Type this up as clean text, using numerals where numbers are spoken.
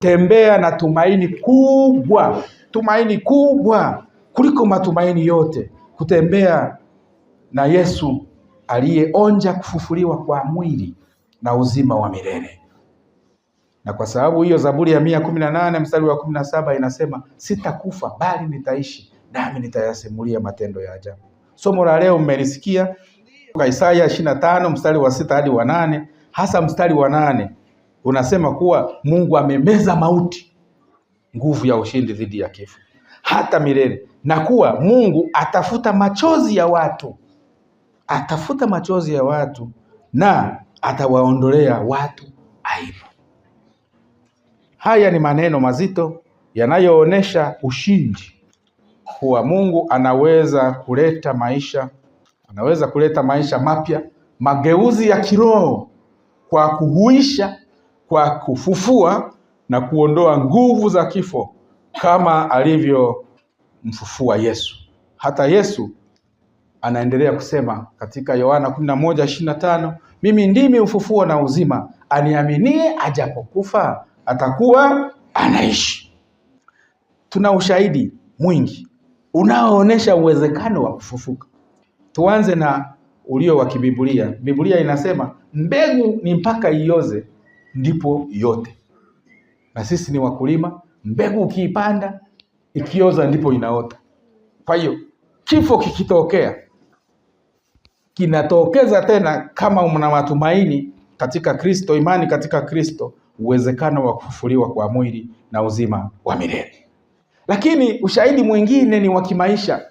tembea na tumaini kubwa kuliko matumaini yote, kutembea na Yesu aliyeonja kufufuliwa kwa mwili na uzima wa milele. Na kwa sababu hiyo Zaburi ya 118 mstari wa 17 inasema, sitakufa bali nitaishi, nami nitayasimulia matendo ya ajabu. Somo la leo mmelisikia kutoka Isaya 25 mstari wa 6 hadi wa 8. Hasa mstari wa 8 unasema kuwa Mungu amemeza mauti, nguvu ya ushindi dhidi ya kifo hata milele, na kuwa Mungu atafuta machozi ya watu na atawaondolea watu aibu. Haya ni maneno mazito yanayoonesha ushindi, kuwa Mungu anaweza kuleta maisha mapya, mageuzi ya kiroho, kwa kuhuisha, kwa kufufua na kuondoa nguvu za kifo kama alivyomfufua Yesu. Hata Yesu anaendelea kusema katika Yohana 11:25, mimi ndimi ufufuo na uzima, aniaminie ajapokufa atakuwa anaishi. Tuna ushahidi mwingi unaoonesha uwezekano wa kufufuka. Tuanze na ulio wa kibiblia. Biblia inasema mbegu ni mpaka ioze ndipo yote. Na sisi ni wakulima, mbegu ukiipanda ikioza ndipo inaota. Kwa hiyo kifo kikitokea kinatokeza tena kama una matumaini katika Kristo, imani katika Kristo, uwezekano wa kufufuliwa kwa mwili na uzima wa milele. Lakini ushahidi mwingine ni wa kimaisha.